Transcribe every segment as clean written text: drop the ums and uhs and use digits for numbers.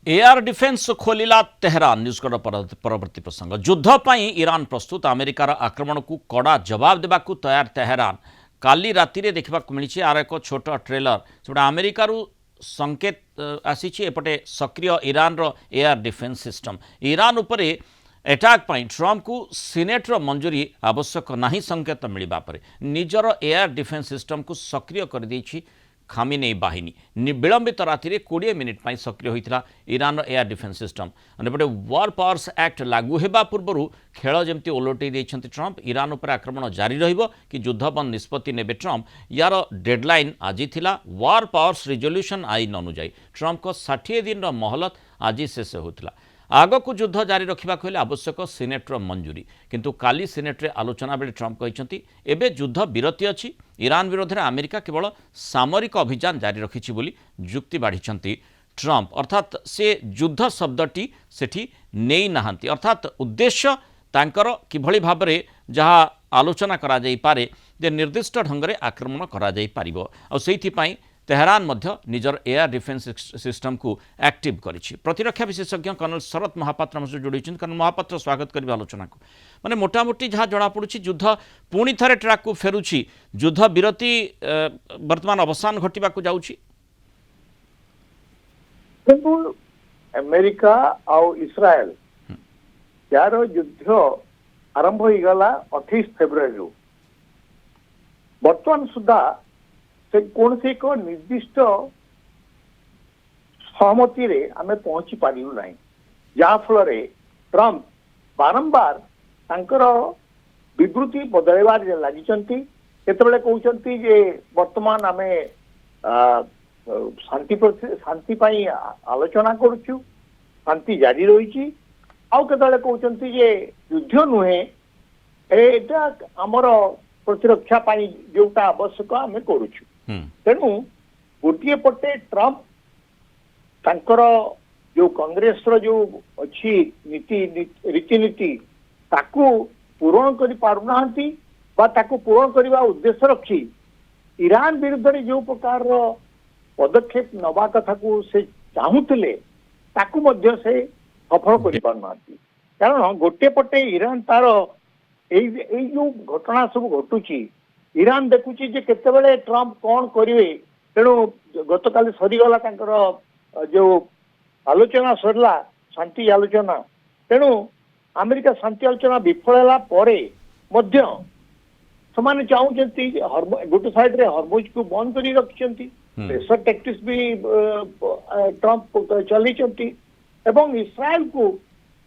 Air defence खोलिला Tehran news परवर्ती प्रसंग युद्ध पर ईरान प्रस्तुत अमेरिकार आक्रमण को कड़ा जवाब देवा तैयार तेहरान काली राति देखा मिली आर एक छोट ट्रेलर से अमेरिकार संकेत आसी एपटे सक्रिय ईरान रो एयर डिफेन्स सिस्टम ईरान उपरे एटाक पाई ट्रम्प को सीनेटर मंजूरी आवश्यक नहीं संकेत मिलवा पर निजर एयर डिफेन्स सिस्टम को सक्रिय कर देछि खामिनेई बाहिनी विलंबित राति 20 मिनिट पर सक्रिय होता ईरान एयर डिफेन्स सिस्टम अंपटे वार पावर्स एक्ट लागू होगा पूर्व खेल जमी ओलटई देते ट्रम्प ईरान उपर आक्रमण जारी रहिबो कि युद्ध बंद निष्पत्ति नेबे ट्रम्प यार डेडलाइन आज थिला वार पावर्स रिजोल्यूशन आईन अनुजाई ट्रम्प को 60 दिन मोहलत आज शेष होता आग को युद्ध जारी रखा हेले आवश्यक सीनेटर मंजूरी किंतु काली सीनेट्रे आलोचना बेले ट्रम्प कहते एबे युद्ध विरति अच्छी ईरान विरोध में अमेरिका केवल सामरिक अभियान जारी रखिछि बोली युक्ति बाढ़ी ट्रम्प अर्थात से युद्ध शब्दटी सेठी नेई नाहांती अर्थात उद्देश्य तांकर किभली भाबरे जहा आलोचना करा जाई पारे जे निर्दिष्ट ढंग से आक्रमण करा जाई पारिबो आ सेहिथि पई तेहरान मध्य निजर एयर डिफेन्स सिस्टम को एक्टिव करिछि प्रतिरक्षा विशेषज्ञ कर्नल शरत महापात्र हमसे जोड़ी कर्नल महापात्र स्वागत करिबा आलोचना को माने मोटामोटी जहाँ जड़ा पड़ुछि युद्ध पुणी थरे ट्रैक को फेरुछि युद्ध विरति वर्तमान अवसान घटिबा को जाउछि अमेरिका और इस्राएल यार युद्ध आरंभ हो गला 28 फेब्रुआरी वर्तमान सुधा से कौन से एक निर्दिष्ट सहमति रे आमे पहुंची पारिलु नहीं जहाँ फल ट्रम्प बारंबार तांकर विवृत्ति बदलवार लगी केतबेले कहउछंती जे वर्तमान आमे शांति पाई आलोचना करुछु शांति जारी रही आउ केतबेले कहउछंती जे युद्ध नुहे एटा हमर प्रतिरक्षा पाई जोटा आवश्यक आमे करुछु तेणु गोटे पटे ट्रम्प तांकर जो कांग्रेस रो जो अच्छी नीति रीतिनीति ताकू पूरण करि पारुनाहांती बा ताकू पूरण करबा उद्देश्य रखी ईरान विरुद्ध रे जो प्रकार रो पदक्षेप नवा कथा को से चाहूले ताकू मध्य से सफल करि पारुनाहांती कारण गोटे पटे ईरान तार एई जो घटना सब घटुची ईरान देखुची जे केतेबेले ट्रम्प कौन करिवे तेणु गतकाली सरीगला तांकर जो आलोचना सरला शांति आलोचना तेणु अमेरिका शांति आलोचना विफल होला परे मध्य समान चाहूचंती गोटे साइड रे हरमुज को बंद करी रखिचंती प्रेशर टैक्टिक्स भी ट्रम्प चलीचंती एवं इस्राएल को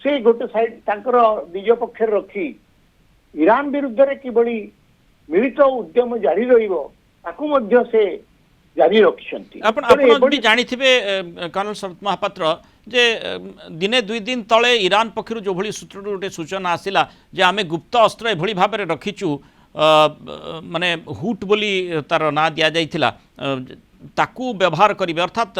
से गोटे साइड तांकर निज पक्ष रखी ईरान विरुद्ध रे किबड़ी मिलित उद्यम जारी रहिबो ताकू मध्य से जारी रखिसंती आपण भी जानिथिबे कर्नल शरत महापात्र जे दिने दुई दिन तले ईरान पक्षरु जो भली सूत्र गोटे सूचना आसिला जे आमे गुप्त अस्त्र एभली भाबरे रखिचु माने हुट बोली तार ना दिया जाइथिला ताकू व्यवहार करिवे अर्थात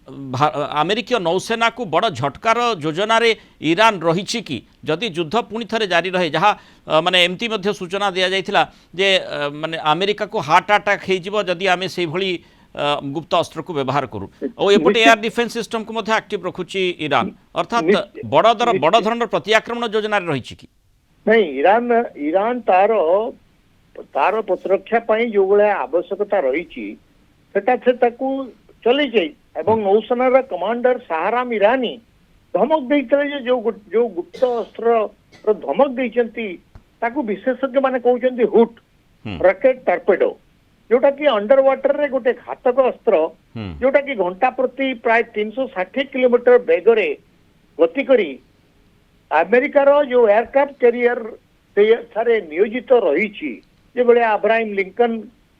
अमेरिकीय नौसेना को बड़ झटकार योजना रे ईरान रही कि जदि युद्ध पुणी थे जारी रहे जहाँ माने एमती मध्य सूचना दिया जाइथिला जे माने अमेरिका को हार्ट अटैक हो जदि आमे से भली गुप्त अस्त्र को व्यवहार करूँ और एपटे एयर डिफेन्स सिस्टम को मध्य एक्टिव रखुची ईरान अर्थात बड़ धरण प्रति आक्रमण योजना रही कि नहीं ईरान तार प्रतिरक्षा पाई जो भाया आवश्यकता रही चली जाए एवं नौसेनार कमांडर शाहराम ईरानी धमक देते जो गुप्त अस्त्र धमक देती विशेषज्ञ माने कहते हुट रॉकेट टॉर्पेडो जोटा कि अंडर वाटर रे गोटे घातक अस्त्र जोटा कि घंटा प्रति प्राय 360 किलोमीटर बेगरे गति करी अमेरिकार जो एयरक्राफ्ट कैरियर थे नियोजित रही अब्राहम लिंकन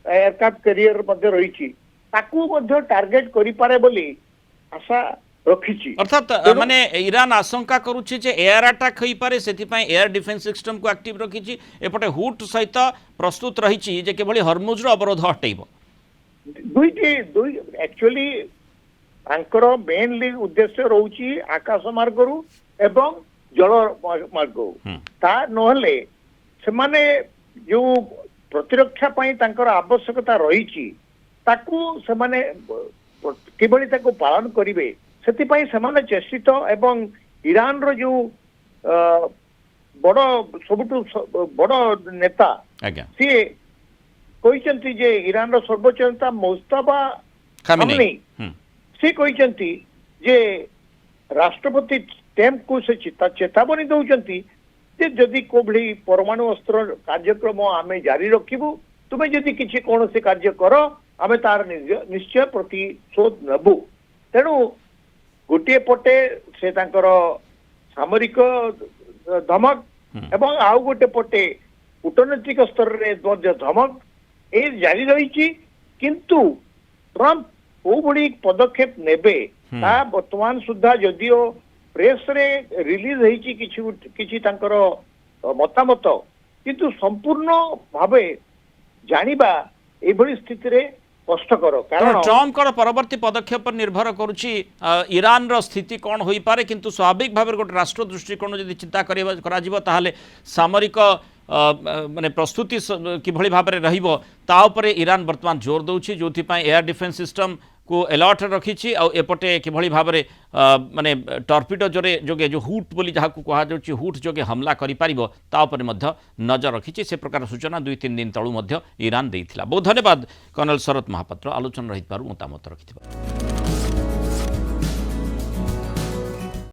एयरक्राफ्ट कैरियर रही टार्गेट करि पारे बोली आशा रखिछि अर्थात माने ईरान आशंका करूछि जे एयर अटैक होई पारे सेति पई एयर डिफेन्स सिस्टम को एक्टिव रखिछि एपटे हुट सहित प्रस्तुत रहिछि जे केवली हरमुज रो अवरोध हटेइबो दुई एक्चुअली आंकर मेनली उद्देश्य रहउछि आकाश मार्गरु एवं जल मार्ग ता नहले से माने जो प्रतिरक्षा पई तांकर आवश्यकता रहिछि ताकू से माने किबळी ताकू पालन करिवे ସେଥିପାଇଁ ସେମାନେ ଚେଷ୍ଟିତ ଏବଂ ଇରାନର ଯୋଉ ବଡ ସବୁଠୁ ବଡ ନେତା ଆଜ୍ଞା ସିଏ କହିଛନ୍ତି ଯେ ଇରାନର ସର୍ବୋଚ୍ଚ ନେତା ମୋସ୍ତଫା ଖାମିନେଇ ଖାମିନେଇ ସେ କହିଛନ୍ତି ଯେ ରାଷ୍ଟ୍ରପତି ଟ୍ରମ୍ପକୁ ସେ ଚେତାବନୀ ଦଉଛନ୍ତି ଯେ ଯଦି କୋଭଳି ପରମାଣୁ ଅସ୍ତ୍ର କାର୍ଯ୍ୟକ୍ରମ ଆମେ ଜାରି ରଖିବୁ ତୁମେ ଯଦି କିଛି କୌଣସି କାର୍ଯ୍ୟ କର ଆମେ ତାର ନିଶ୍ଚୟ ପ୍ରତିଶୋଧ ନେବୁ। ତେଣୁ ଗୋଟିଏ ପଟେ ସେ ତାଙ୍କର ସାମରିକ ଧମକ ଏବଂ ଆଉ ଗୋଟେ ପଟେ କୂଟନୈତିକ ସ୍ତରରେ ମଧ୍ୟ ଧମକ ଏ ଜାରି ରହିଛି। କିନ୍ତୁ ଟ୍ରମ୍ପ କୋଉଭଳି ପଦକ୍ଷେପ ନେବେ ତାହା ବର୍ତ୍ତମାନ ସୁଦ୍ଧା ଯଦିଓ ପ୍ରେସରେ ରିଲିଜ ହେଇଛି କିଛି ତାଙ୍କର ମତାମତ, କିନ୍ତୁ ସମ୍ପୂର୍ଣ୍ଣ ଭାବେ ଜାଣିବା ଏଭଳି ସ୍ଥିତିରେ କଷ୍ଟକର। କାରଣ ଟ୍ରମ୍ପଙ୍କର ପରବର୍ତ୍ତୀ ପଦକ୍ଷେପ ନିର୍ଭର କରୁଛି ଇରାନର ସ୍ଥିତି କ'ଣ ହୋଇପାରେ। କିନ୍ତୁ ସ୍ୱାଭାବିକ ଭାବରେ ଗୋଟେ ରାଷ୍ଟ୍ର ଦୃଷ୍ଟିକୋଣ ଯଦି ଚିନ୍ତା କରାଯିବ ତାହେଲେ ସାମରିକ ମାନେ ପ୍ରସ୍ତୁତି କିଭଳି ଭାବରେ ରହିବ ତା ଉପରେ ଇରାନ ବର୍ତ୍ତମାନ ଜୋର ଦେଉଛି, ଯେଉଁଥିପାଇଁ ଏୟାର ଡିଫେନ୍ସ ସିଷ୍ଟମ को अलर्ट रखी एपटे किभଳି भाବରେ माने टर्पिडो जोगे जो हुट बोली जहाँ कहुच्छे हुट जोगे हमला करिपारिबो ता उपरे मध्य नजर रखी से प्रकार सूचना 2-3 दिन तलू मध्य ईरान देइथिला। बहुत धन्यवाद कर्नल शरत महापात्र आलोचना रही मतामत रखिथिबा।